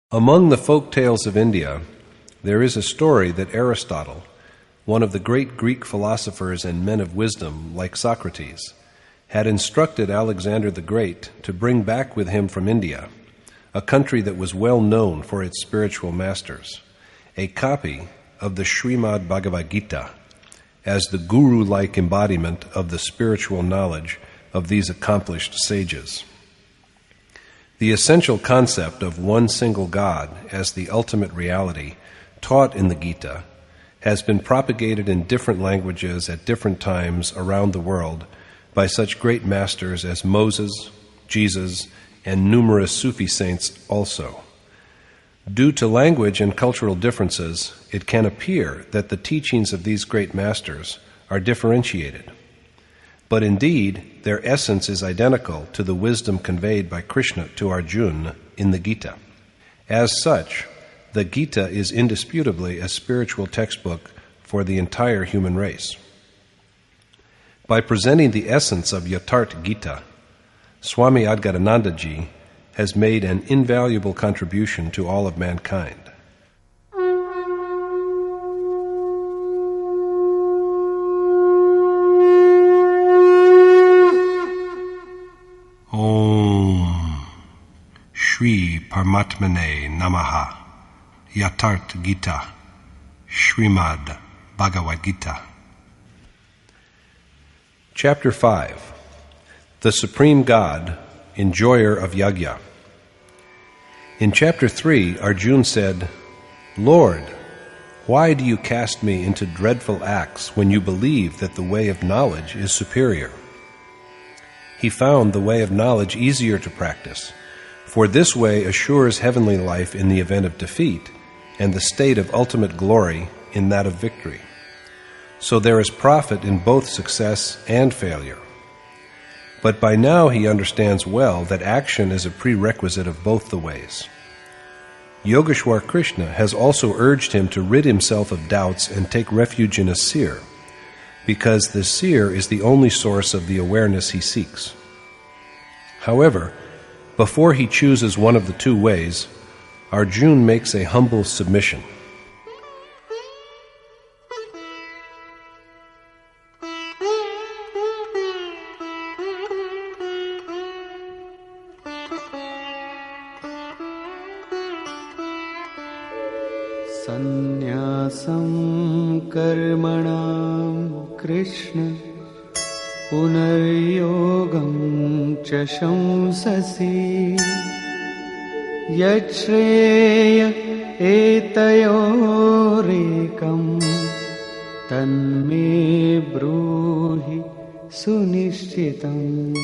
Among the folk tales of India, there is a story that Aristotle, one of the great Greek philosophers and men of wisdom like Socrates, had instructed Alexander the Great to bring back with him from India, a country that was well known for its spiritual masters, a copy of the Srimad Bhagavad Gita as the guru-like embodiment of the spiritual knowledge of these accomplished sages. The essential concept of one single God as the ultimate reality taught in the Gita has been propagated in different languages at different times around the world by such great masters as Moses, Jesus, and numerous Sufi saints also. Due to language and cultural differences, it can appear that the teachings of these great masters are differentiated. But indeed, their essence is identical to the wisdom conveyed by Krishna to Arjuna in the Gita. As such, the Gita is indisputably a spiritual textbook for the entire human race. By presenting the essence of Yatharth Gita, Swami Adgadanandaji has made an invaluable contribution to all of mankind. Om Shri Paramatmane Namaha. Yatharth Gita, Srimad Bhagavad Gita. Chapter 5. The Supreme God, Enjoyer of Yajna. In Chapter 3, Arjuna said, "Lord, why do you cast me into dreadful acts when you believe that the way of knowledge is superior?" He found the way of knowledge easier to practice, for this way assures heavenly life in the event of defeat and the state of ultimate glory in that of victory. So there is profit in both success and failure. But by now he understands well that action is a prerequisite of both the ways. Yogeshwar Krishna has also urged him to rid himself of doubts and take refuge in a seer, because the seer is the only source of the awareness he seeks. However, before he chooses one of the two ways, Arjuna makes a humble submission. Sannyasam karmanam Krishna punaryogam cha shamsasi yachreya etayorekam tanme bruhi sunishchitam.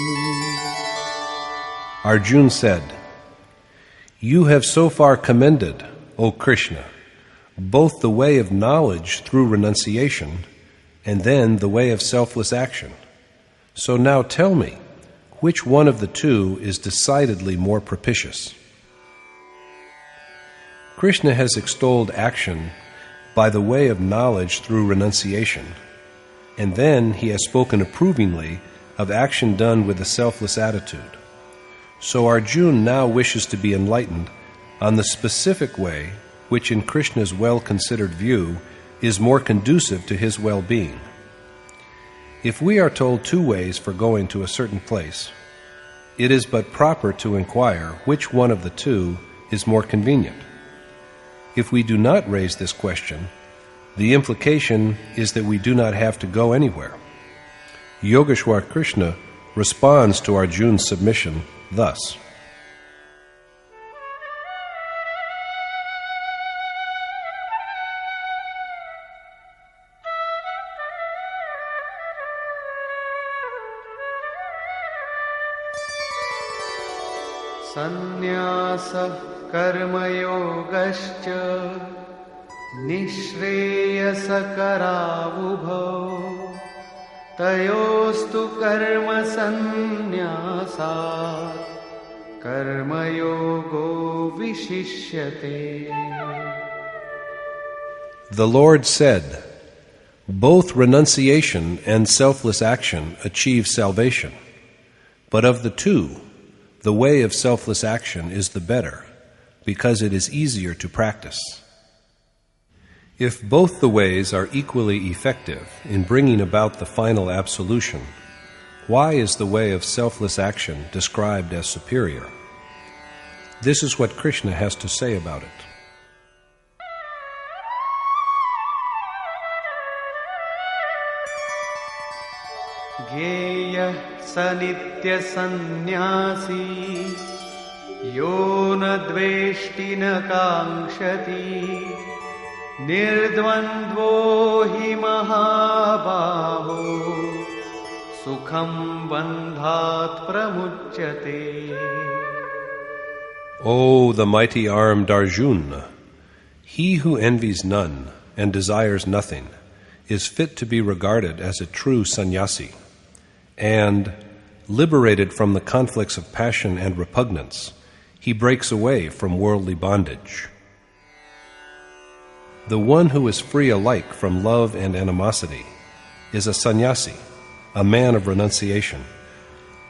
Arjuna said, "You have so far commended, O Krishna, both the way of knowledge through renunciation and then the way of selfless action. So now tell me, which one of the two is decidedly more propitious?" Krishna has extolled action by the way of knowledge through renunciation, and then he has spoken approvingly of action done with a selfless attitude. So Arjuna now wishes to be enlightened on the specific way which in Krishna's well-considered view is more conducive to his well-being. If we are told two ways for going to a certain place, it is but proper to inquire which one of the two is more convenient. If we do not raise this question, the implication is that we do not have to go anywhere. Yogeshwar Krishna responds to Arjuna's submission thus. Sannyasa karma yogascha nishreyasa karavubhav tayostu karma sannyasat karma yogo vishishyate. The Lord said, "Both renunciation and selfless action achieve salvation, but of the two, the way of selfless action is the better, because it is easier to practice. If both the ways are equally effective in bringing about the final absolution, why is the way of selfless action described as superior? This is what Krishna has to say about it. Gyeyah sanitya sannyasi yo na dveshti na kankshati nirdvandvo hi mahabaho sukham bandhat pramuchyate. O the mighty-armed Arjuna, he who envies none and desires nothing is fit to be regarded as a true sannyasi, and, liberated from the conflicts of passion and repugnance, he breaks away from worldly bondage. The one who is free alike from love and animosity is a sannyasi, a man of renunciation,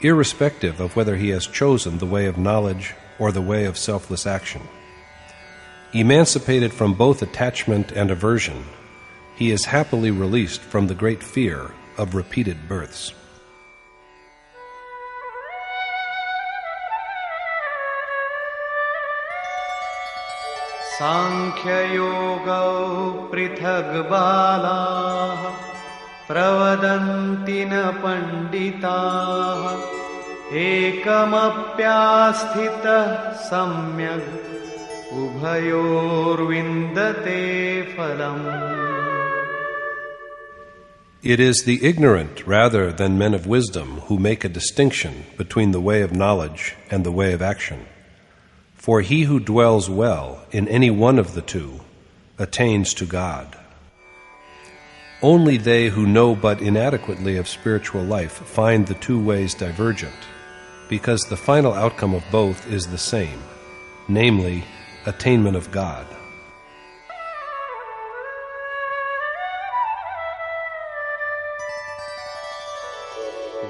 irrespective of whether he has chosen the way of knowledge or the way of selfless action. Emancipated from both attachment and aversion, he is happily released from the great fear of repeated births. Sankhya yoga prithag bala pravadanti na pandita ekamapyasthita samyak ubhayor vindate phalam. It is the ignorant rather than men of wisdom who make a distinction between the way of knowledge and the way of action. For he who dwells well in any one of the two attains to God. Only they who know but inadequately of spiritual life find the two ways divergent, because the final outcome of both is the same, namely, attainment of God.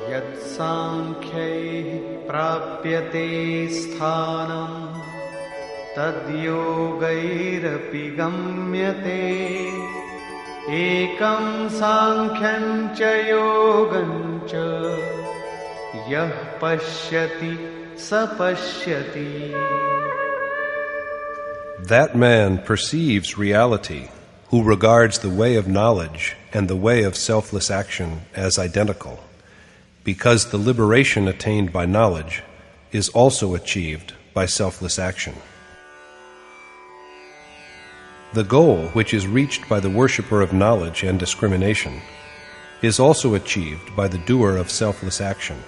Yat sankhyaih prapyate sthanam tad yogairapi gamyate ekam sankhyan cha yogam cha yah pashyati sa pashyati. That man perceives reality who regards the way of knowledge and the way of selfless action as identical, because the liberation attained by knowledge is also achieved by selfless action. The goal which is reached by the worshipper of knowledge and discrimination is also achieved by the doer of selfless action.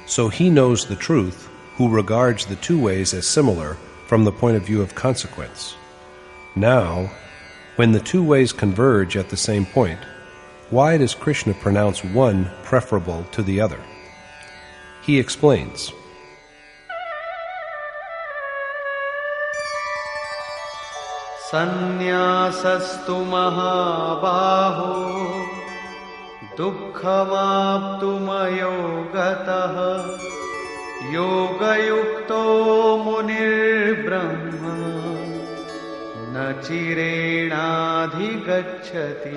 So he knows the truth who regards the two ways as similar from the point of view of consequence. Now, when the two ways converge at the same point, why does Krishna pronounce one preferable to the other? He explains, Sannyasastu mahabaho dukkhamaptumayo gatah yoga yukto munir brahma na chirenadhigacchati.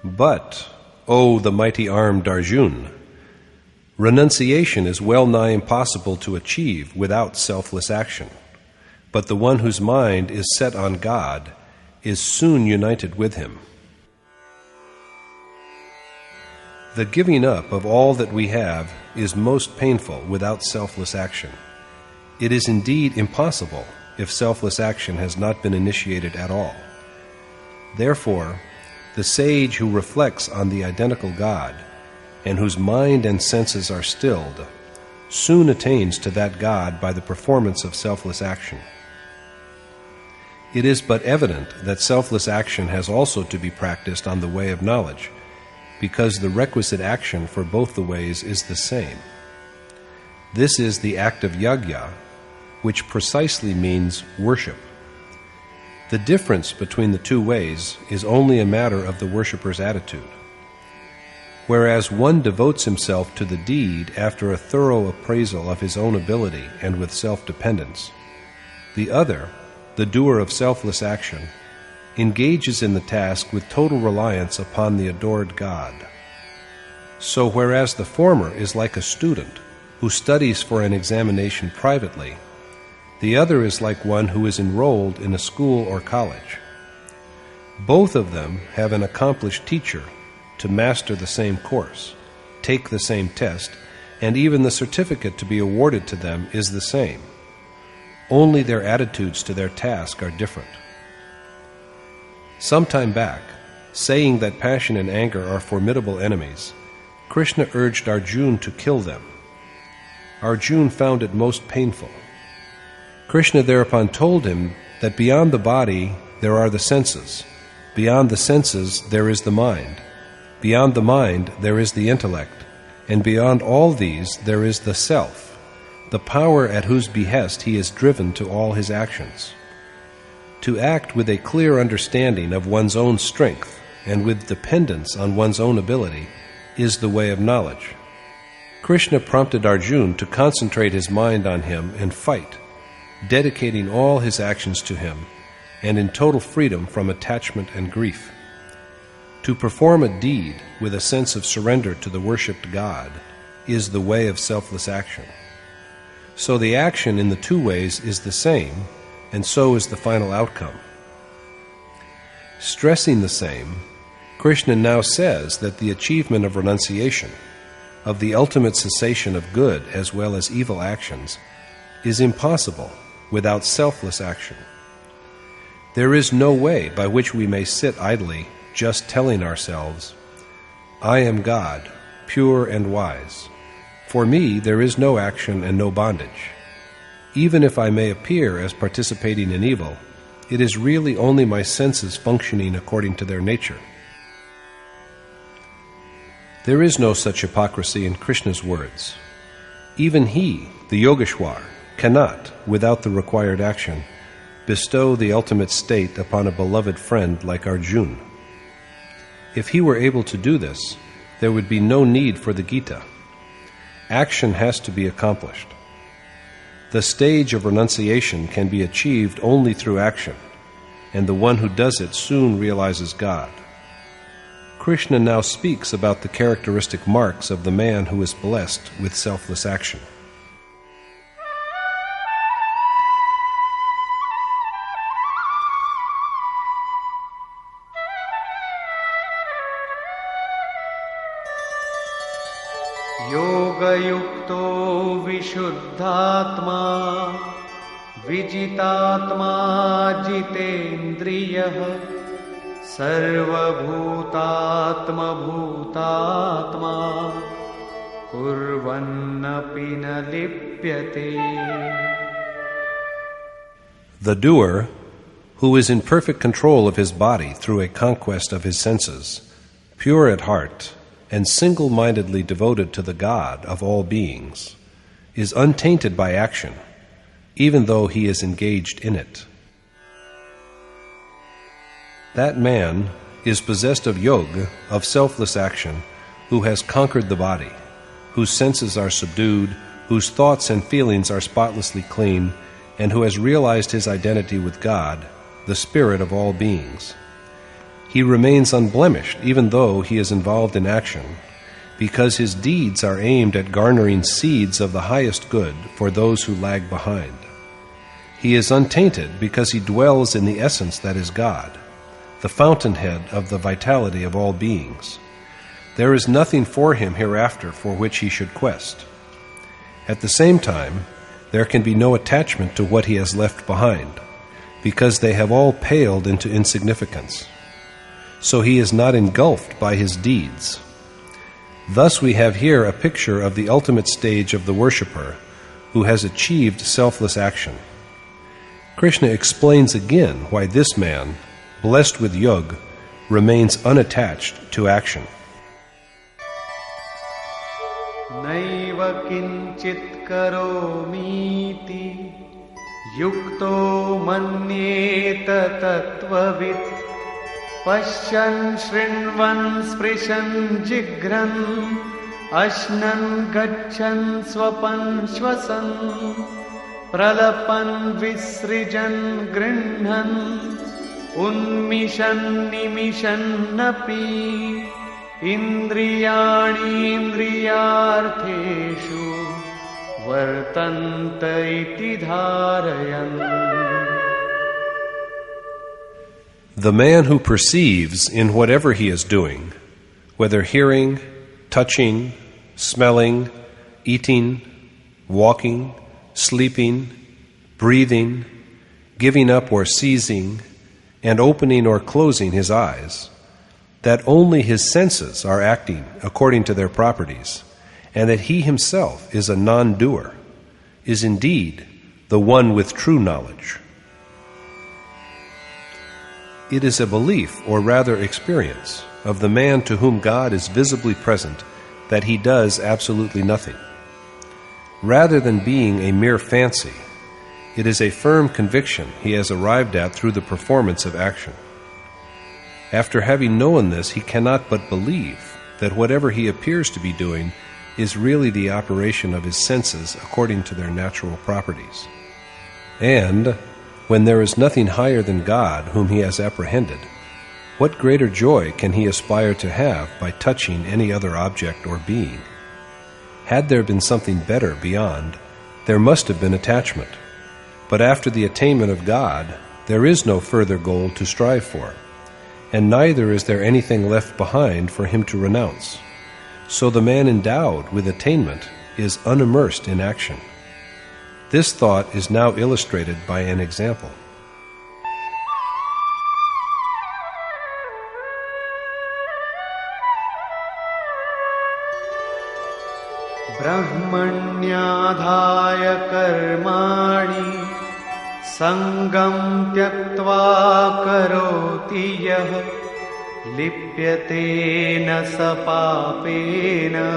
But, O the mighty-armed Arjuna, renunciation is well nigh impossible to achieve without selfless action. But the one whose mind is set on God is soon united with Him. The giving up of all that we have is most painful without selfless action. It is indeed impossible if selfless action has not been initiated at all. Therefore, the sage who reflects on the identical God and whose mind and senses are stilled soon attains to that God by the performance of selfless action. It is but evident that selfless action has also to be practiced on the way of knowledge, because the requisite action for both the ways is the same. This is the act of yajna, which precisely means worship. The difference between the two ways is only a matter of the worshipper's attitude. whereas one devotes himself to the deed after a thorough appraisal of his own ability and with self-dependence. The other, the doer of selfless action, engages in the task with total reliance upon the adored God. So whereas the former is like a student who studies for an examination privately, the other is like one who is enrolled in a school or college. Both of them have an accomplished teacher to master the same course, take the same test, and even the certificate to be awarded to them is the same. Only their attitudes to their task are different. Some time back, saying that passion and anger are formidable enemies, Krishna urged Arjuna to kill them. Arjuna found it most painful. Krishna thereupon told him that beyond the body there are the senses, beyond the senses there is the mind, beyond the mind there is the intellect, and beyond all these there is the self, the power at whose behest he is driven to all his actions. To act with a clear understanding of one's own strength and with dependence on one's own ability is the way of knowledge. Krishna prompted Arjuna to concentrate his mind on him and fight, dedicating all his actions to him, and in total freedom from attachment and grief. To perform a deed with a sense of surrender to the worshipped God is the way of selfless action. So the action in the two ways is the same, and so is the final outcome. Stressing the same, Krishna now says that the achievement of renunciation, of the ultimate cessation of good as well as evil actions, is impossible without selfless action. There is no way by which we may sit idly just telling ourselves, "I am God, pure and wise. For me there is no action and no bondage. Even if I may appear as participating in evil, it is really only my senses functioning according to their nature." There is no such hypocrisy in Krishna's words. Even he, the Yogeshwar, cannot, without the required action, bestow the ultimate state upon a beloved friend like Arjuna. If he were able to do this, there would be no need for the Gita. Action has to be accomplished. The stage of renunciation can be achieved only through action, and the one who does it soon realizes God. Krishna now speaks about the characteristic marks of the man who is blessed with selfless action. Yoga-yukto vishuddhatma vijitatma jitendriyah sarvabhutatma bhutatma kurvannapi na lipyate. The doer, who is in perfect control of his body through a conquest of his senses, pure at heart, and single-mindedly devoted to the God of all beings, is untainted by action, even though he is engaged in it. That man is possessed of yoga, of selfless action, who has conquered the body, whose senses are subdued, whose thoughts and feelings are spotlessly clean, and who has realized his identity with God, the Spirit of all beings. He remains unblemished even though he is involved in action, because his deeds are aimed at garnering seeds of the highest good for those who lag behind. He is untainted because he dwells in the essence that is God, the fountainhead of the vitality of all beings. There is nothing for him hereafter for which he should quest. At the same time, there can be no attachment to what he has left behind, because they have all paled into insignificance. So he is not engulfed by his deeds. Thus we have here a picture of the ultimate stage of the worshipper who has achieved selfless action. Krishna explains again why this man, blessed with yoga, remains unattached to action. Naiva kinchit karomiti yukto manyeta tattvavit Pashyan shrinvan sprishan jigran ashnan gachan swapan shvasan pralapan visrijan grinhan unmishan nimishan napi indriyani indriyartheshu vartanta iti dharayan. The man who perceives in whatever he is doing, whether hearing, touching, smelling, eating, walking, sleeping, breathing, giving up or seizing, and opening or closing his eyes, that only his senses are acting according to their properties, and that he himself is a non-doer, is indeed the one with true knowledge. It is a belief, or rather experience, of the man to whom God is visibly present that he does absolutely nothing. Rather than being a mere fancy, it is a firm conviction he has arrived at through the performance of action. After having known this, he cannot but believe that whatever he appears to be doing is really the operation of his senses according to their natural properties. And when there is nothing higher than God whom he has apprehended, what greater joy can he aspire to have by touching any other object or being? Had there been something better beyond, there must have been attachment. But after the attainment of God, there is no further goal to strive for, and neither is there anything left behind for him to renounce. So the man endowed with attainment is unimmersed in action. This thought is now illustrated by an example. Brahmanyadhaya karmani sangam tyaktva karoti yah lipyate na sapapena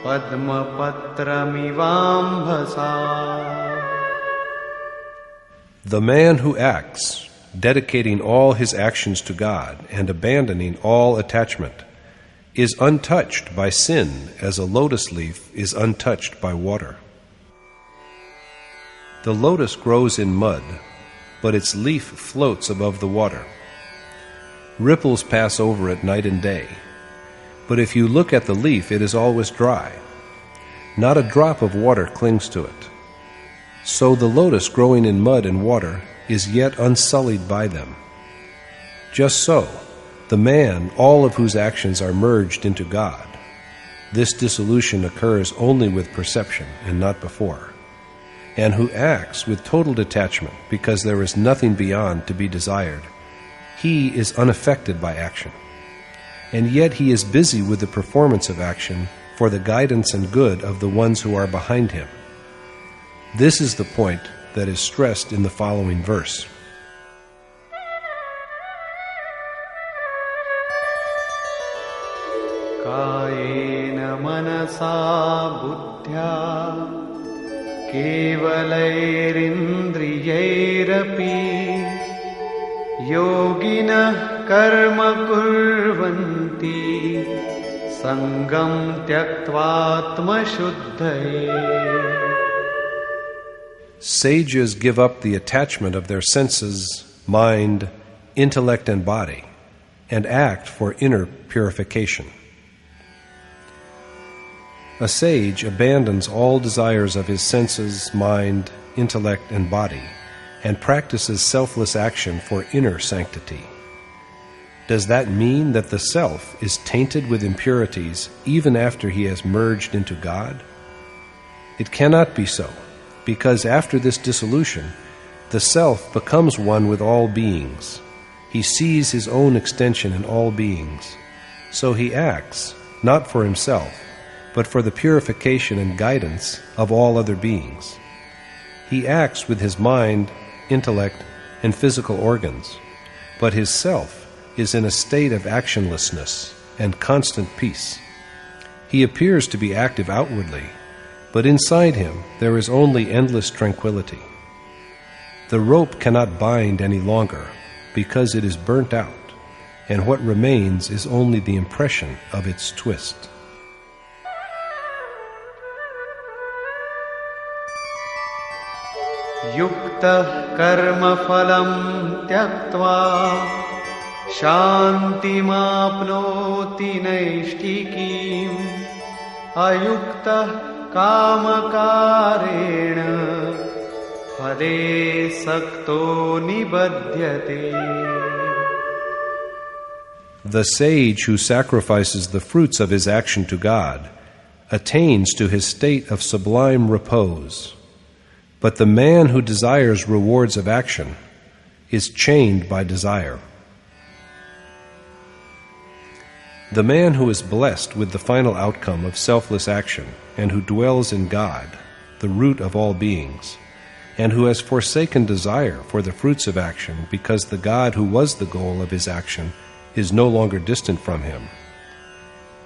padmapatramivambhasa. The man who acts, dedicating all his actions to God and abandoning all attachment, is untouched by sin as a lotus leaf is untouched by water. The lotus grows in mud, but its leaf floats above the water. Ripples pass over it night and day, but if you look at the leaf, it is always dry. Not a drop of water clings to it. So the lotus growing in mud and water is yet unsullied by them. Just so, the man, all of whose actions are merged into God, this dissolution occurs only with perception and not before, and who acts with total detachment because there is nothing beyond to be desired, he is unaffected by action. And yet he is busy with the performance of action for the guidance and good of the ones who are behind him. This is the point that is stressed in the following verse. Kayena manasa buddhya kevalairindriyairapi Yoginah karma kurvanti sangam tyaktvatma shuddhaye. Sages give up the attachment of their senses, mind, intellect, and body, and act for inner purification. A sage abandons all desires of his senses, mind, intellect, and body, and practices selfless action for inner sanctity. Does that mean that the self is tainted with impurities even after he has merged into God? It cannot be so, because after this dissolution, the self becomes one with all beings. He sees his own extension in all beings. So he acts, not for himself, but for the purification and guidance of all other beings. He acts with his mind, intellect, and physical organs, but his self is in a state of actionlessness and constant peace. He appears to be active outwardly, but inside him there is only endless tranquility. The rope cannot bind any longer because it is burnt out, and what remains is only the impression of its twist. Yuktah karma phalam tyaktva shantimapnoti naishtikim ayuktah kamakarena phale sakto nibadhyate. The sage who sacrifices the fruits of his action to God attains to his state of sublime repose. But the man who desires rewards of action is chained by desire. The man who is blessed with the final outcome of selfless action and who dwells in God, the root of all beings, and who has forsaken desire for the fruits of action because the God who was the goal of his action is no longer distant from him.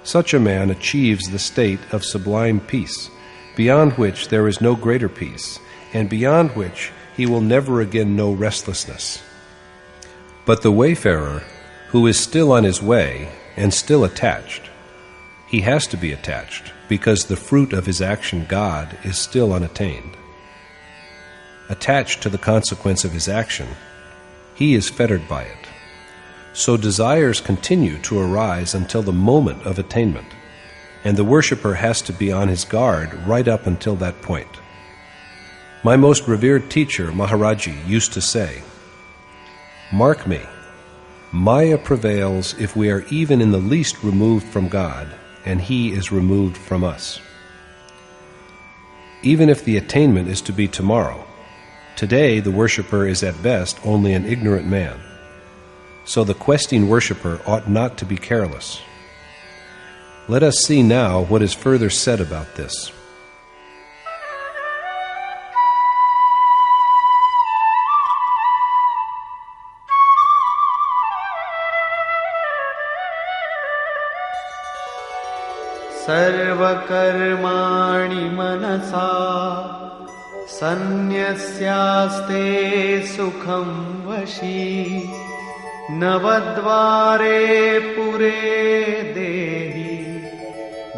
Such a man achieves the state of sublime peace, beyond which there is no greater peace, and beyond which he will never again know restlessness. But the wayfarer, who is still on his way and still attached, he has to be attached because the fruit of his action, God, is still unattained. Attached to the consequence of his action, he is fettered by it. So desires continue to arise until the moment of attainment, and the worshipper has to be on his guard right up until that point. My most revered teacher, Maharaji, used to say, "Mark me, Maya prevails if we are even in the least removed from God, and He is removed from us. Even if the attainment is to be tomorrow, today the worshipper is at best only an ignorant man. So the questing worshipper ought not to be careless." Let us see now what is further said about this. सर्वकर्माणि मनसा सन्न्यस्यास्ते सुखं वशी नवद्वारे पुरे देहि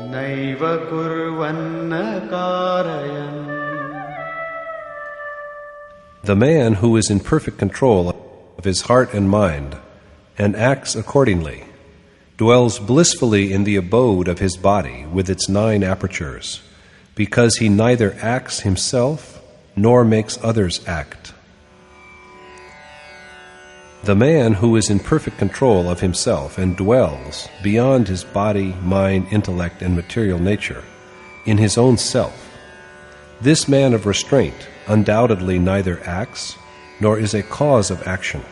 नैव कुर्वन्न कारयन्. The man who is in perfect control of his heart and mind and acts accordingly dwells blissfully in the abode of his body with its 9 apertures, because he neither acts himself nor makes others act. The man who is in perfect control of himself and dwells beyond his body, mind, intellect, and material nature, in his own self, this man of restraint undoubtedly neither acts nor is a cause of action.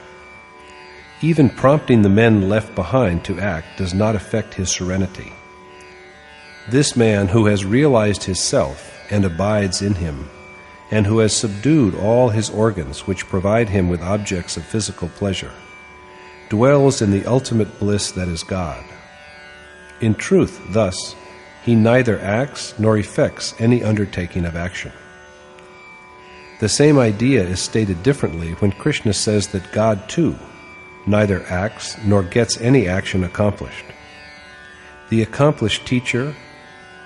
Even prompting the men left behind to act does not affect his serenity. This man who has realized his self and abides in him, and who has subdued all his organs which provide him with objects of physical pleasure, dwells in the ultimate bliss that is God. In truth, thus, he neither acts nor effects any undertaking of action. The same idea is stated differently when Krishna says that God, too, neither acts nor gets any action accomplished. The accomplished teacher,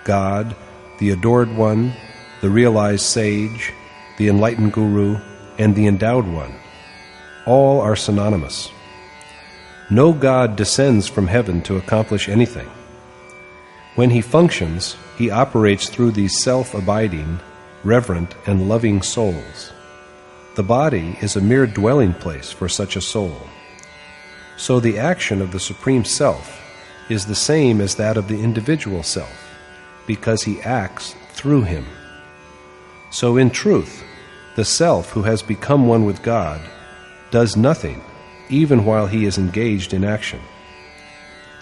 God, the adored one, the realized sage, the enlightened guru, and the endowed one, all are synonymous. No God descends from heaven to accomplish anything. When he functions, he operates through these self-abiding, reverent, and loving souls. The body is a mere dwelling place for such a soul. So the action of the Supreme Self is the same as that of the individual self, because he acts through him. So in truth, the self who has become one with God does nothing, even while he is engaged in action.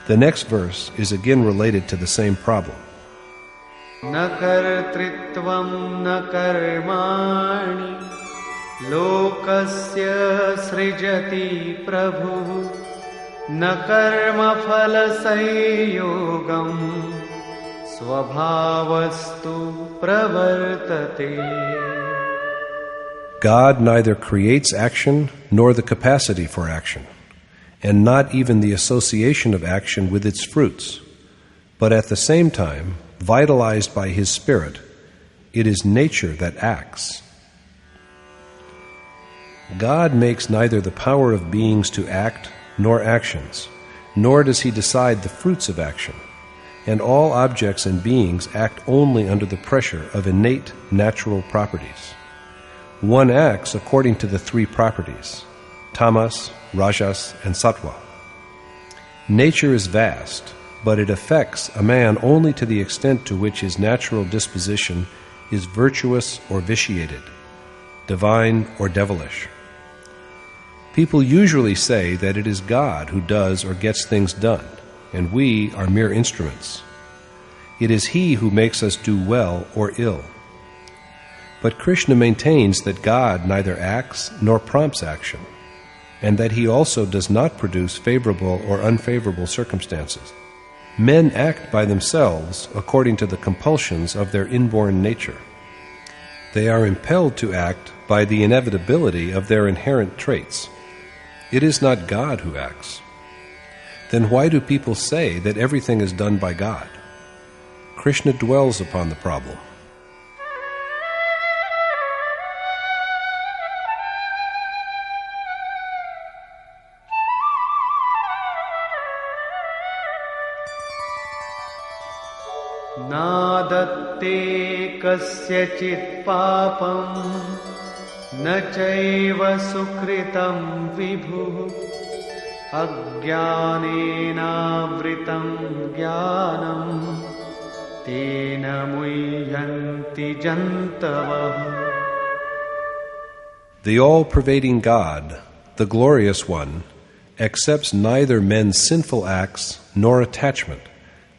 The next verse is again related to the same problem. Na kartritvam na karmani lokasya srijati prabhu na karma phala sanyogam svabhavastu pravartate. God neither creates action nor the capacity for action, and not even the association of action with its fruits, but at the same time, vitalized by his spirit, it is nature that acts. God makes neither the power of beings to act nor actions, nor does he decide the fruits of action, and all objects and beings act only under the pressure of innate natural properties. One acts according to the three properties, tamas, rajas, and sattva. Nature is vast, but it affects a man only to the extent to which his natural disposition is virtuous or vitiated, divine or devilish. People usually say that it is God who does or gets things done, and we are mere instruments. It is He who makes us do well or ill. But Krishna maintains that God neither acts nor prompts action, and that He also does not produce favorable or unfavorable circumstances. Men act by themselves according to the compulsions of their inborn nature. They are impelled to act by the inevitability of their inherent traits. It is not God who acts. Then why do people say that everything is done by God? Krishna dwells upon the problem. नादत्ते कस्यचित् पापं न चैव सुकृतं विभुः अज्ञानेनावृतं ज्ञानं तेन मुह्यन्ति जन्तवः. The all-pervading God, the Glorious One, accepts neither men's sinful acts nor attachment,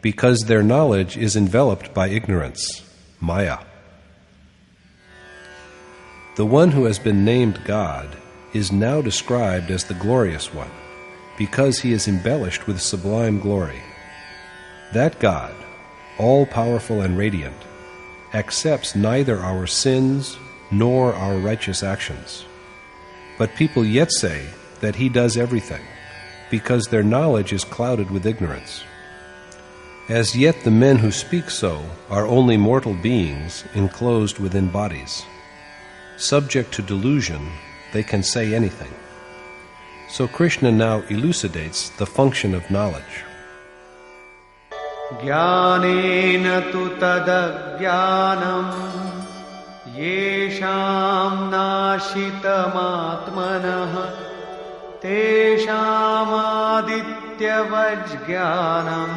because their knowledge is enveloped by ignorance, Maya. The one who has been named God is now described as the Glorious One, because he is embellished with sublime glory. That God, all-powerful and radiant, accepts neither our sins nor our righteous actions. But people yet say that he does everything, because their knowledge is clouded with ignorance. As yet the men who speak so are only mortal beings enclosed within bodies. Subject to delusion, they can say anything. So Krishna now elucidates the function of knowledge. Jnanena tu tadajnanam yesham nashitamatmanah tesham adityavajjnanam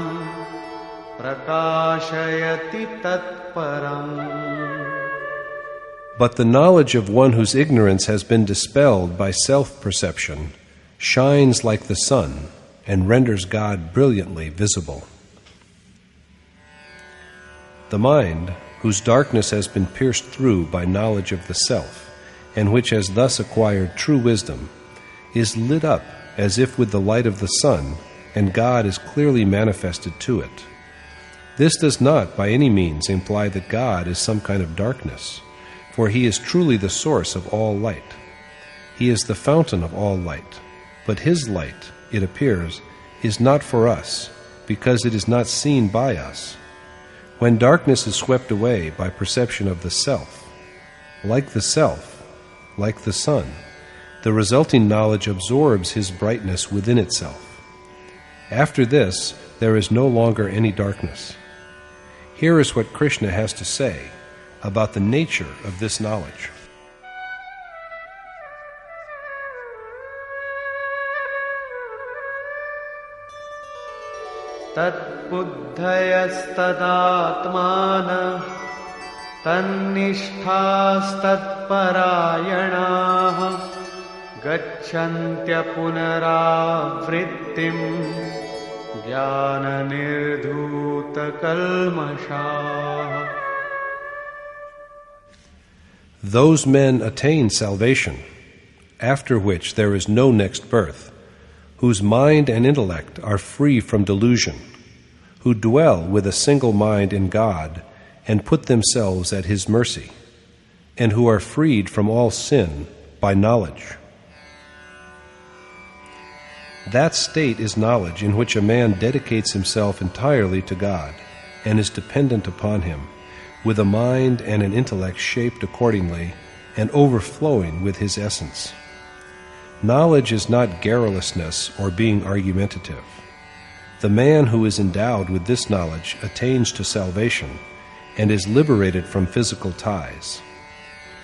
prakashayati tatparam. But the knowledge of one whose ignorance has been dispelled by self-perception shines like the sun and renders God brilliantly visible. The mind, whose darkness has been pierced through by knowledge of the self, and which has thus acquired true wisdom, is lit up as if with the light of the sun, and God is clearly manifested to it. This does not by any means imply that God is some kind of darkness, for He is truly the source of all light. He is the fountain of all light, but His light, it appears, is not for us, because it is not seen by us. When darkness is swept away by perception of the self, like the sun, the resulting knowledge absorbs His brightness within itself. After this, there is no longer any darkness. Here is what Krishna has to say about the nature of this knowledge. Tatbuddhayastadatmana tannishthaastatparayanaha gacchantya punaravrittim jnana-nirdhuta kalmashaha. Those men attain salvation, after which there is no next birth, whose mind and intellect are free from delusion, who dwell with a single mind in God and put themselves at His mercy, and who are freed from all sin by knowledge. That state is knowledge in which a man dedicates himself entirely to God and is dependent upon Him, with a mind and an intellect shaped accordingly and overflowing with His essence. Knowledge is not garrulousness or being argumentative. The man who is endowed with this knowledge attains to salvation and is liberated from physical ties.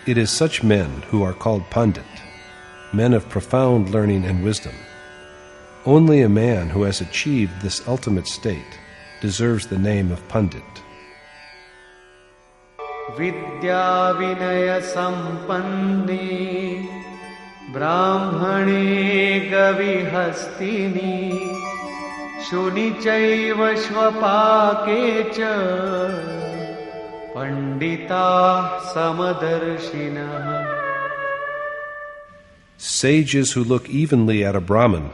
It is such men who are called Pandit, men of profound learning and wisdom. Only a man who has achieved this ultimate state deserves the name of Pandit. Vidya Vinaya Sampanni Brahmane Gavihastini Shuni Chaiva Shvapake Cha Pandita Samadarshina. Sages who look evenly at a Brahmin,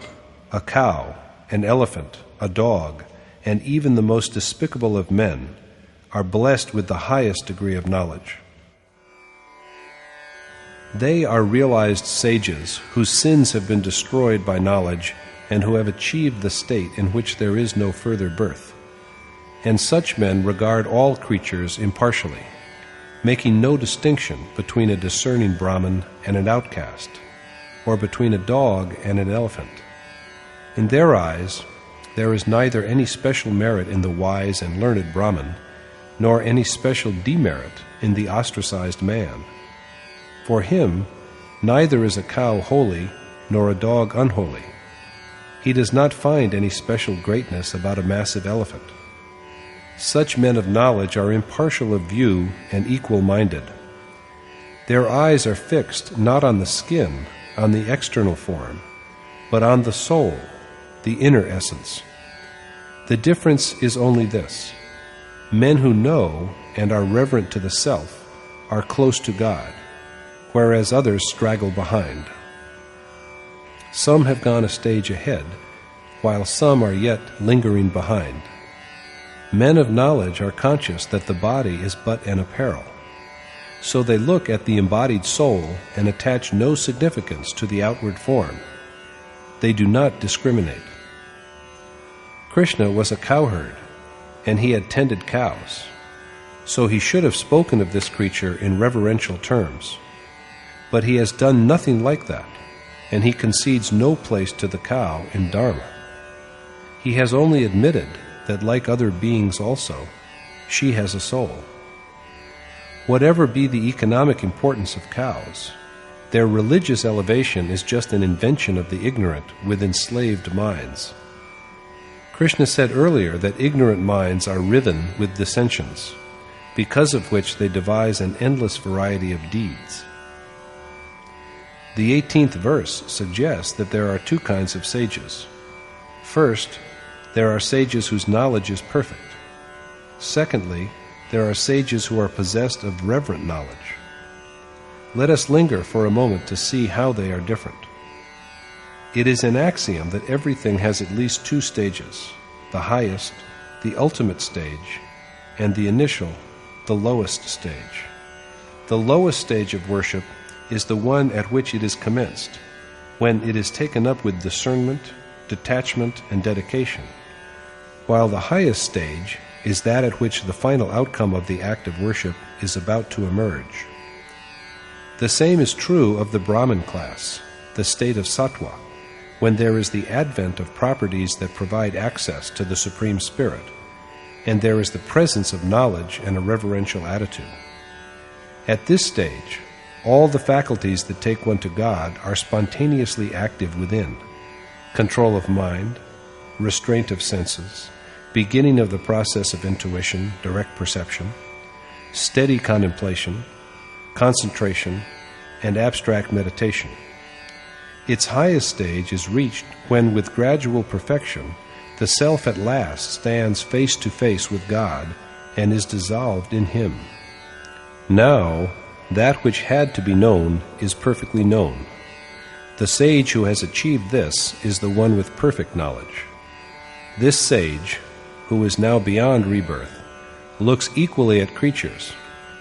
a cow, an elephant, a dog, and even the most despicable of men are blessed with the highest degree of knowledge. They are realized sages whose sins have been destroyed by knowledge and who have achieved the state in which there is no further birth. And such men regard all creatures impartially, making no distinction between a discerning Brahmin and an outcast, or between a dog and an elephant. In their eyes, there is neither any special merit in the wise and learned Brahmin, nor any special demerit in the ostracized man. For him, neither is a cow holy nor a dog unholy. He does not find any special greatness about a massive elephant. Such men of knowledge are impartial of view and equal-minded. Their eyes are fixed not on the skin, on the external form, but on the soul, the inner essence. The difference is only this: men who know and are reverent to the self are close to God, whereas others straggle behind. Some have gone a stage ahead, while some are yet lingering behind. Men of knowledge are conscious that the body is but an apparel, so they look at the embodied soul and attach no significance to the outward form. They do not discriminate. Krishna was a cowherd, and he had tended cows, so he should have spoken of this creature in reverential terms. But he has done nothing like that, and he concedes no place to the cow in Dharma. He has only admitted that, like other beings also, she has a soul. Whatever be the economic importance of cows, their religious elevation is just an invention of the ignorant with enslaved minds. Krishna said earlier that ignorant minds are riven with dissensions, because of which they devise an endless variety of deeds. The 18th verse suggests that there are two kinds of sages. First, there are sages whose knowledge is perfect. Secondly, there are sages who are possessed of reverent knowledge. Let us linger for a moment to see how they are different. It is an axiom that everything has at least two stages: the highest, the ultimate stage, and the initial, the lowest stage. The lowest stage of worship is the one at which it is commenced, when it is taken up with discernment, detachment, and dedication, while the highest stage is that at which the final outcome of the act of worship is about to emerge. The same is true of the Brahmin class, the state of sattva, when there is the advent of properties that provide access to the Supreme Spirit, and there is the presence of knowledge and a reverential attitude. At this stage, all the faculties that take one to God are spontaneously active within: control of mind, restraint of senses, beginning of the process of intuition, direct perception, steady contemplation, concentration, and abstract meditation. Its highest stage is reached when, with gradual perfection, the self at last stands face to face with God and is dissolved in Him. Now, that which had to be known is perfectly known. The sage who has achieved this is the one with perfect knowledge. This sage, who is now beyond rebirth, looks equally at creatures,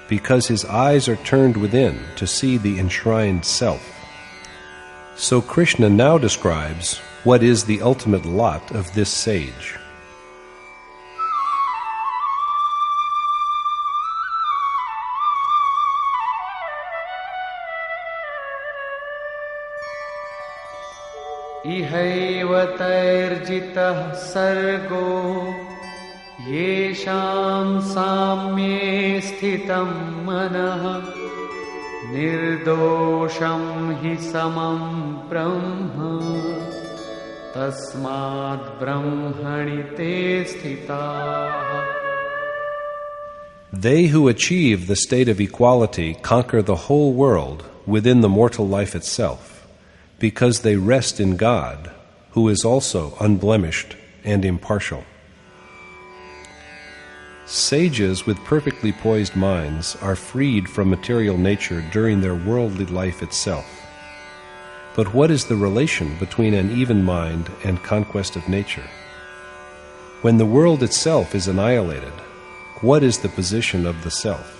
because his eyes are turned within to see the enshrined self. So Krishna now describes what is the ultimate lot of this sage. इहैव तैर्जितः सर्गो येषां साम्ये स्थितं मनः निर्दोषं हि समं ब्रह्म तस्माद् ब्रह्मणि ते स्थिताः. They who achieve the state of equality conquer the whole world within the mortal life itself, because they rest in God, who is also unblemished and impartial. Sages with perfectly poised minds are freed from material nature during their worldly life itself. But what is the relation between an even mind and conquest of nature? When the world itself is annihilated, what is the position of the self?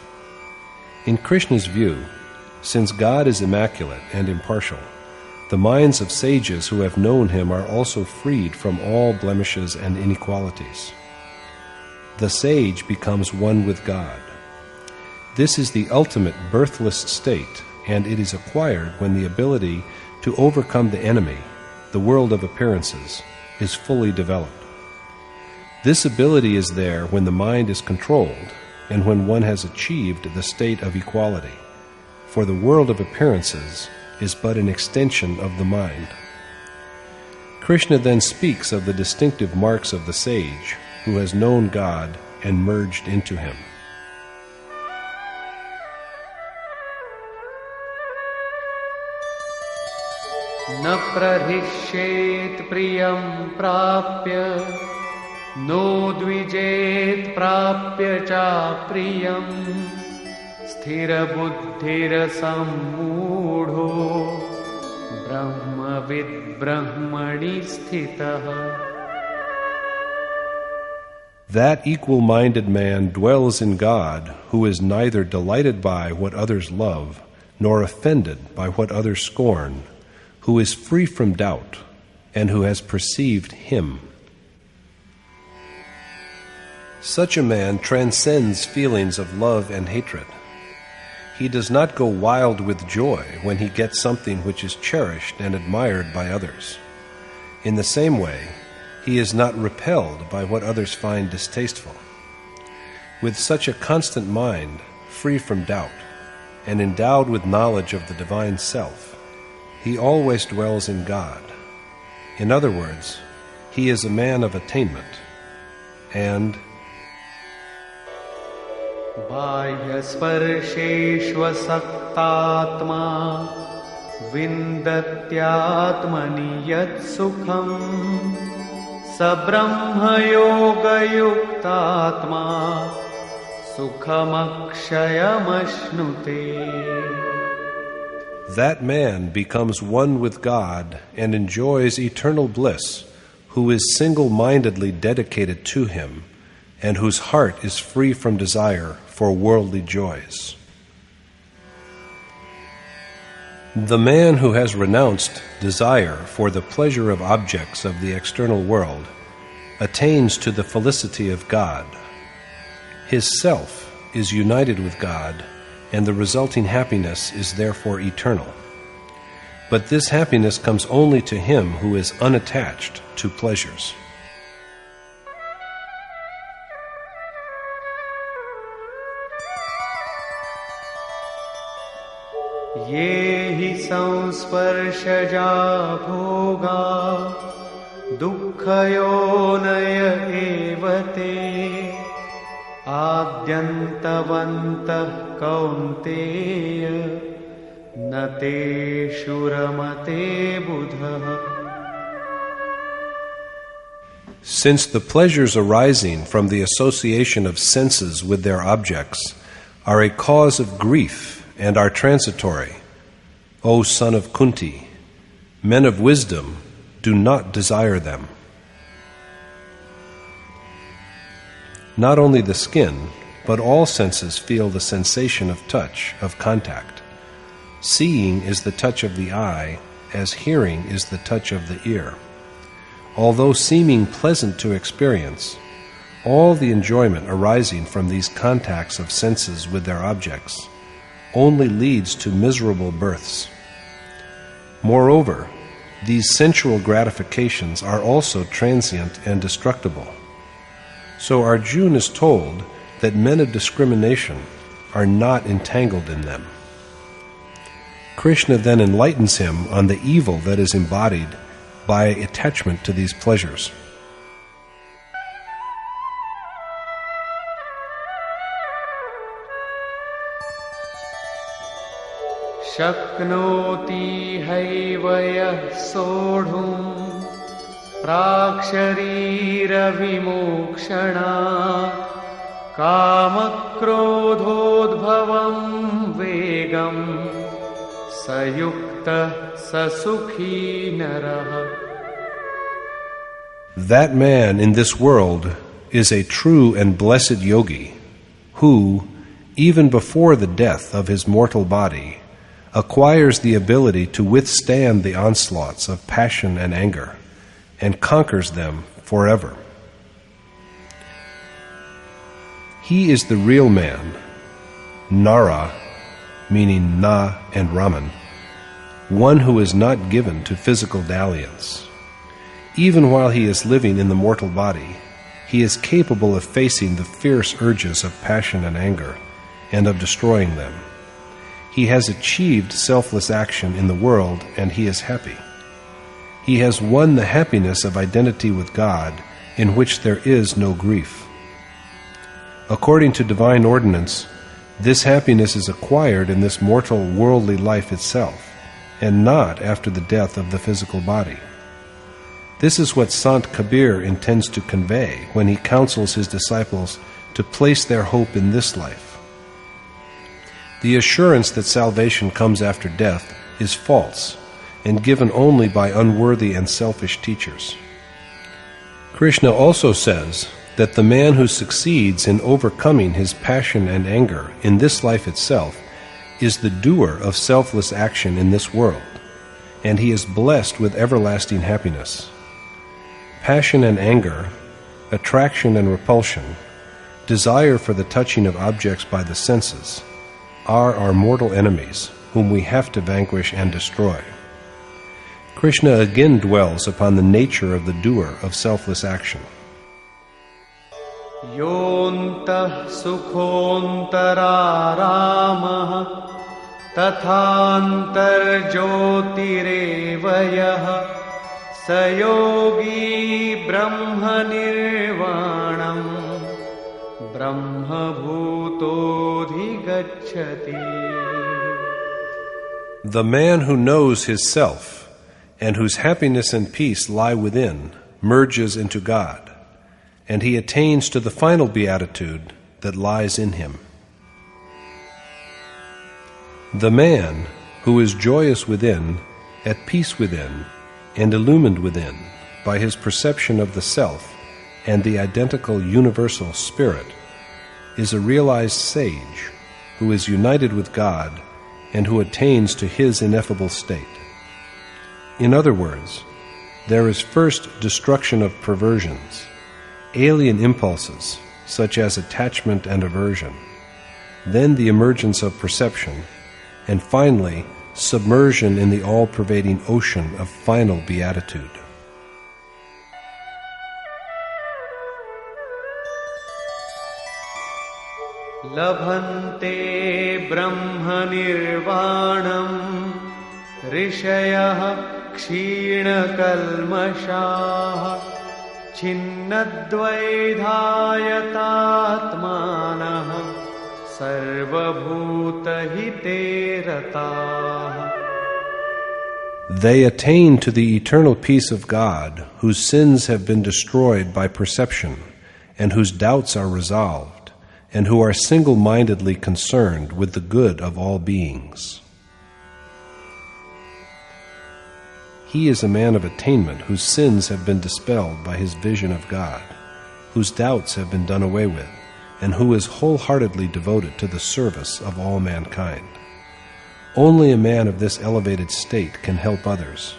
In Krishna's view, since God is immaculate and impartial, the minds of sages who have known him are also freed from all blemishes and inequalities. The sage becomes one with God. This is the ultimate birthless state, and it is acquired when the ability to overcome the enemy, the world of appearances, is fully developed. This ability is there when the mind is controlled and when one has achieved the state of equality, for the world of appearances is but an extension of the mind. Krishna then speaks of the distinctive marks of the sage who has known God and merged into him. न प्रहिष्येत् प्रियं प्राप्य no द्विजेत् प्राप्य चाप्रियं स्थिरबुद्धिरसम्मूढो ब्रह्मविद् ब्रह्मणि स्थितः. That equal-minded man dwells in God, who is neither delighted by what others love, nor offended by what others scorn, who is free from doubt, and who has perceived him. Such a man transcends feelings of love and hatred. He does not go wild with joy when he gets something which is cherished and admired by others. In the same way, he is not repelled by what others find distasteful. With such a constant mind, free from doubt, and endowed with knowledge of the divine self, he always dwells in God. In other words, he is a man of attainment, and बाह्यस्पर्शेष्वसक्तात्मा विन्दत्यात्मनि यत् सुखम् स ब्रह्मयोगयुक्तात्मा सुखमक्षयमश्नुते. That man becomes one with God and enjoys eternal bliss, who is single-mindedly dedicated to him, and whose heart is free from desire for worldly joys. The man who has renounced desire for the pleasure of objects of the external world attains to the felicity of God. His self is united with God, and the resulting happiness is therefore eternal. But this happiness comes only to him who is unattached to pleasures. ये हि संस्पर्शजा भोगा दुःखयोनय एव ते आद्यन्तवन्तः कौन्तेय न तेषु रमते बुधः. Since the pleasures arising from the association of senses with their objects are a cause of grief and are transitory, O son of Kunti, men of wisdom do not desire them. Not only the skin, but all senses feel the sensation of touch, of contact. Seeing is the touch of the eye, as hearing is the touch of the ear. although seeming pleasant to experience, all the enjoyment arising from these contacts of senses with their objects only leads to miserable births. Moreover, these sensual gratifications are also transient and destructible. So Arjuna is told that men of discrimination are not entangled in them. Krishna then enlightens him on the evil that is embodied by attachment to these pleasures. Shaknoti haivaya sodhum praksharira vimokshana kamakrodhodbhavam vegam sayukta sasukhi naraha. That man in this world is a true and blessed yogi who, even before the death of his mortal body, acquires the ability to withstand the onslaughts of passion and anger and conquers them forever. He is the real man, Nara, meaning Na and Raman, one who is not given to physical dalliance. Even while he is living in the mortal body, he is capable of facing the fierce urges of passion and anger and of destroying them. He has achieved selfless action in the world, and he is happy. He has won the happiness of identity with God, in which there is no grief. According to divine ordinance, this happiness is acquired in this mortal worldly life itself, and not after the death of the physical body. This is what Sant Kabir intends to convey when he counsels his disciples to place their hope in this life. The assurance that salvation comes after death is false and given only by unworthy and selfish teachers. Krishna also says that the man who succeeds in overcoming his passion and anger in this life itself is the doer of selfless action in this world, and he is blessed with everlasting happiness. Passion and anger, attraction and repulsion, desire for the touching of objects by the senses, are our mortal enemies, whom we have to vanquish and destroy. Krishna again dwells upon the nature of the doer of selfless action. Yontah sukhontararamah tathantar jyotirevayah sayogi brahma nirvanam The man who knows his self, and whose happiness and peace lie within, merges into God, and he attains to the final beatitude that lies in him. The man who is joyous within, at peace within, and illumined within by his perception of the self and the identical universal spirit, is a realized sage who is united with God and who attains to his ineffable state. In other words, there is first destruction of perversions, alien impulses such as attachment and aversion, then the emergence of perception, and finally submersion in the all-pervading ocean of final beatitude. Labhante brahma nirvanam rishayah kshina kalmashah chinnadvaidhayatatmanah sarvabhutahite ratah. They attain to the eternal peace of God, whose sins have been destroyed by perception, and whose doubts are resolved, and who are single-mindedly concerned with the good of all beings. He is a man of attainment whose sins have been dispelled by his vision of God, whose doubts have been done away with, and who is wholeheartedly devoted to the service of all mankind. Only a man of this elevated state can help others,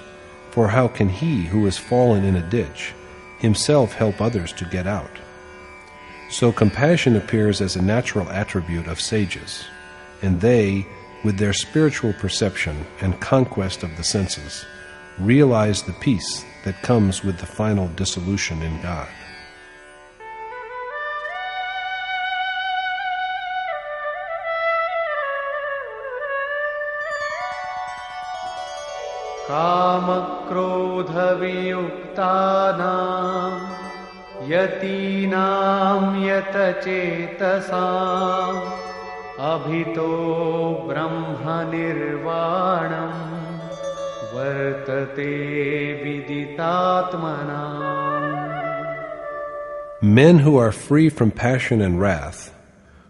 For how can he who has fallen in a ditch himself help others to get out? So compassion appears as a natural attribute of sages, and they, with their spiritual perception and conquest of the senses, realize the peace that comes with the final dissolution in God. कामक्रोधवियुक्तानां यतीनां यतचेतसाम् अभितो ब्रह्मनिर्वाणं वर्तते विदितात्मनाम्. Men who are free from passion and wrath,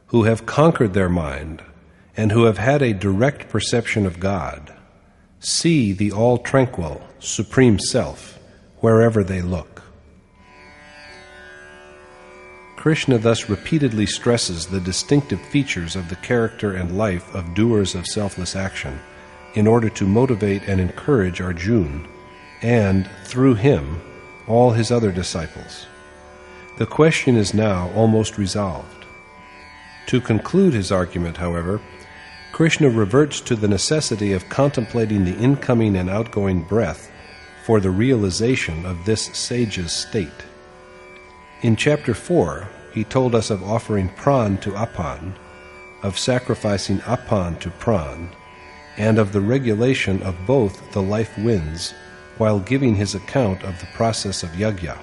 who have conquered their mind, and who have had a direct perception of God, see the all-tranquil, supreme self wherever they look. Krishna thus repeatedly stresses the distinctive features of the character and life of doers of selfless action in order to motivate and encourage Arjuna and, through him, all his other disciples. The question is now almost resolved. To conclude his argument, however, Krishna reverts to the necessity of contemplating the incoming and outgoing breath for the realization of this sage's state. In chapter 4, he told us of offering pran to apan, of sacrificing apan to pran, and of the regulation of both the life winds while giving his account of the process of yajna.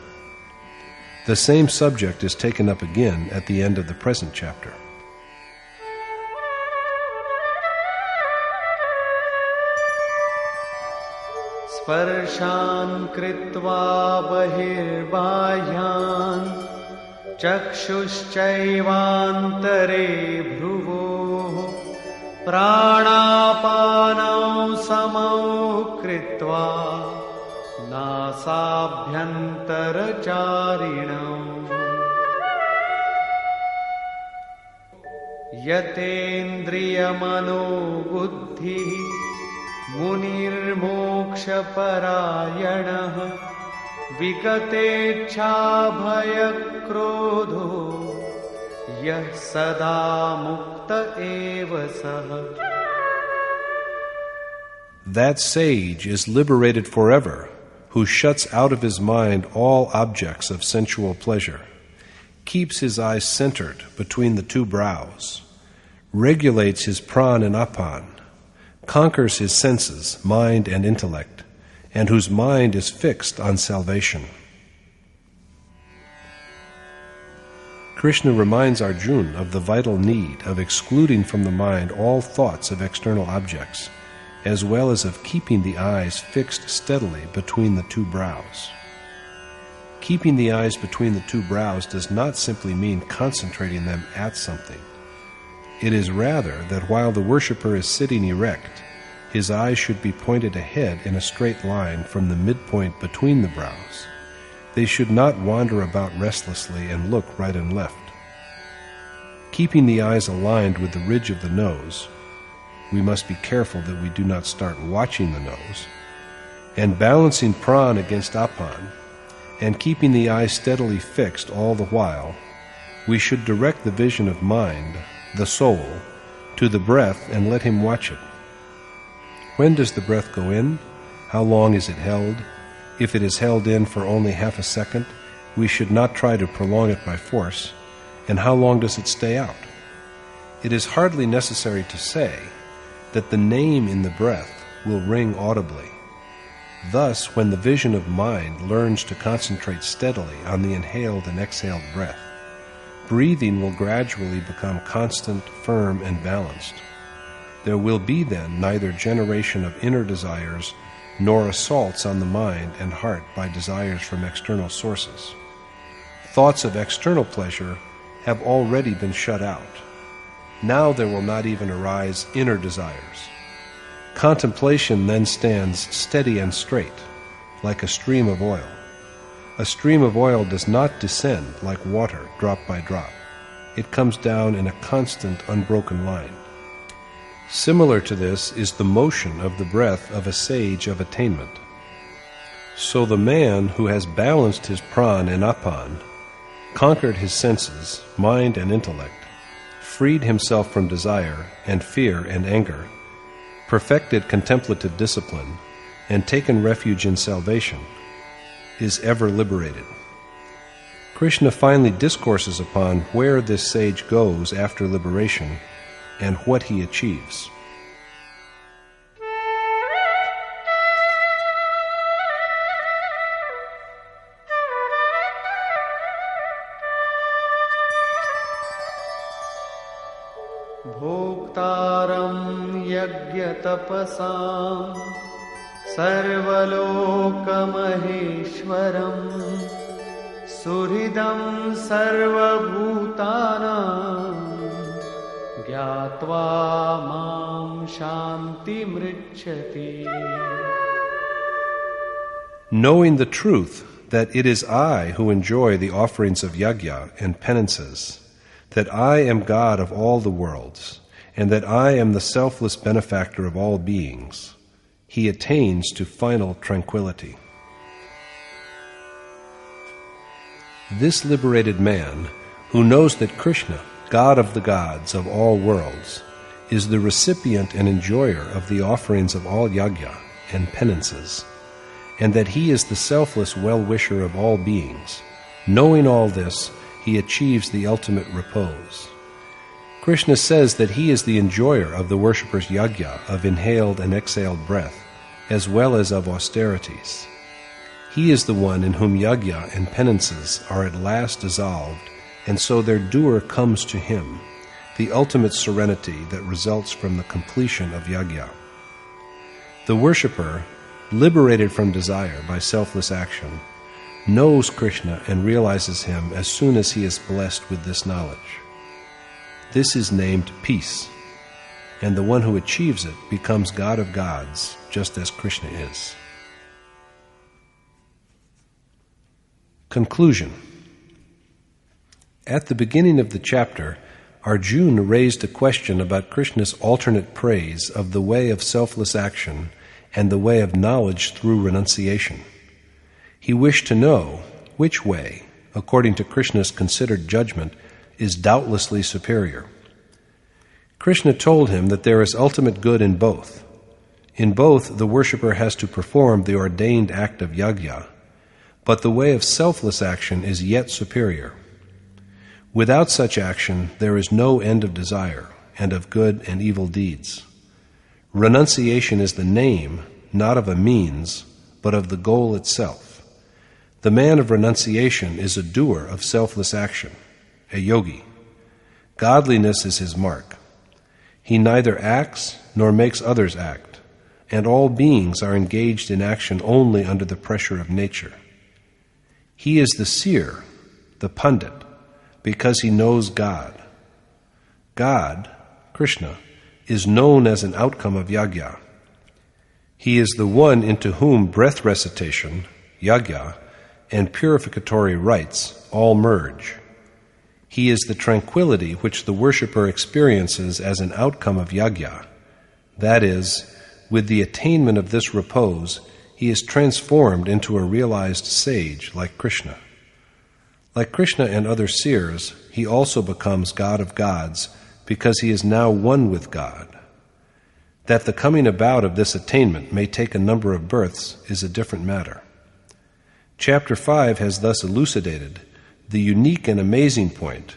The same subject is taken up again at the end of the present chapter. स्पर्शान् कृत्वा बहिर्बाह्यान् चक्षुश्चैवान्तरे भ्रुवोः प्राणापानौ समौ कृत्वा नासाभ्यन्तरचारिणौ यतेन्द्रियमनोबुद्धिः मुनिर्मोक्षपरायणः विगतेच्छाभयक्रोधो यः सदा मुक्त एव सः. That sage is liberated forever, who shuts out of his mind all objects of sensual pleasure, keeps his eyes centered between the two brows, regulates his pran and apan, conquers his senses, mind and intellect, and whose mind is fixed on salvation. Krishna reminds Arjuna of the vital need of excluding from the mind all thoughts of external objects, as well as of keeping the eyes fixed steadily between the two brows. Keeping the eyes between the two brows does not simply mean concentrating them at something. It is rather that while the worshipper is sitting erect, his eyes should be pointed ahead in a straight line from the midpoint between the brows. They should not wander about restlessly and look right and left. Keeping the eyes aligned with the ridge of the nose, we must be careful that we do not start watching the nose, and balancing pran against apan, and keeping the eyes steadily fixed all the while, we should direct the vision of mind, the soul, to the breath and let him watch it. When does the breath go in? How long is it held? If it is held in for only half a second, we should not try to prolong it by force. And how long does it stay out? It is hardly necessary to say that the name in the breath will ring audibly. Thus, when the vision of mind learns to concentrate steadily on the inhaled and exhaled breath, breathing will gradually become constant, firm, and balanced. There will be then neither generation of inner desires nor assaults on the mind and heart by desires from external sources. Thoughts of external pleasure have already been shut out. Now there will not even arise inner desires. Contemplation then stands steady and straight, like a stream of oil. A stream of oil does not descend like water, drop by drop. It comes down in a constant, unbroken line. Similar to this is the motion of the breath of a sage of attainment. So the man who has balanced his pran and apan, conquered his senses, mind and intellect, freed himself from desire and fear and anger, perfected contemplative discipline, and taken refuge in salvation, is ever liberated. Krishna finally discourses upon where this sage goes after liberation and what he achieves. Bhoktaram yagyatapasam sarvalokamaheeshwaram suhridam sarvabhutanam gyatva mam shanti mrichati. Knowing the truth that it is I who enjoy the offerings of yajna and penances, that I am God of all the worlds, and that I am the selfless benefactor of all beings, he attains to final tranquility. This liberated man, who knows that Krishna, God of the gods of all worlds, is the recipient and enjoyer of the offerings of all yajna and penances, and that he is the selfless well-wisher of all beings, knowing all this, he achieves the ultimate repose. Krishna says that he is the enjoyer of the worshipper's yajna of inhaled and exhaled breath, as well as of austerities. He is the one in whom yajna and penances are at last dissolved, and so their doer comes to him, the ultimate serenity that results from the completion of yajna. The worshipper, liberated from desire by selfless action, knows Krishna and realizes him as soon as he is blessed with this knowledge. This is named peace, and the one who achieves it becomes God of gods, just as Krishna is. Conclusion. At the beginning of the chapter, Arjuna raised a question about Krishna's alternate praise of the way of selfless action and the way of knowledge through renunciation. He wished to know which way, according to Krishna's considered judgment, is doubtlessly superior. Krishna told him that there is ultimate good in both. In both, the worshipper has to perform the ordained act of yajna, but the way of selfless action is yet superior. Without such action, there is no end of desire and of good and evil deeds. Renunciation is the name, not of a means, but of the goal itself. The man of renunciation is a doer of selfless action, a yogi. Godliness is his mark. He neither acts nor makes others act, and all beings are engaged in action only under the pressure of nature. He is the seer, the pundit, because he knows God. God, Krishna, is known as an outcome of yajna. He is the one into whom breath recitation, yajna, and purificatory rites all merge. He is the tranquility which the worshipper experiences as an outcome of yajna. That is, with the attainment of this repose, he is transformed into a realized sage like Krishna. Like Krishna and other seers, he also becomes God of gods because he is now one with God. That the coming about of this attainment may take a number of births is a different matter. Chapter 5 has thus elucidated the unique and amazing point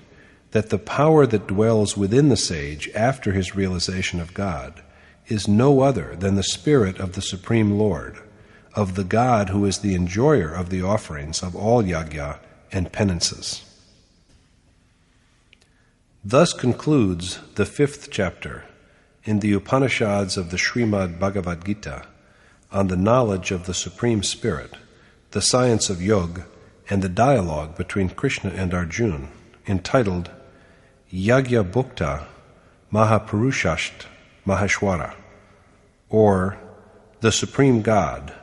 that the power that dwells within the sage after his realization of God is no other than the spirit of the Supreme Lord, of the God who is the enjoyer of the offerings of all yajna and penances. Thus concludes the 5th chapter in the Upanishads of the Srimad Bhagavad Gita on the knowledge of the Supreme Spirit, the science of yoga, and the dialogue between Krishna and Arjuna, entitled Yajna Bhukta Mahapurushasht Maheshwara, or the Supreme God,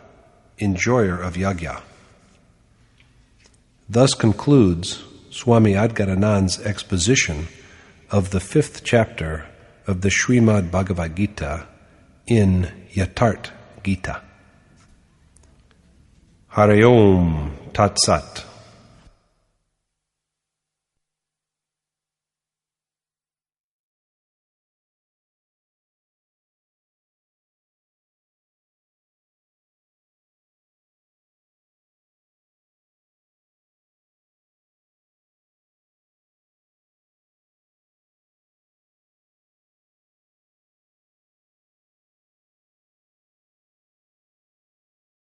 enjoyer of yajna. Thus concludes Swami Adgaranand's exposition of the 5th chapter of the Srimad Bhagavad Gita in Yatharth Gita. Hare Om Tat Sat.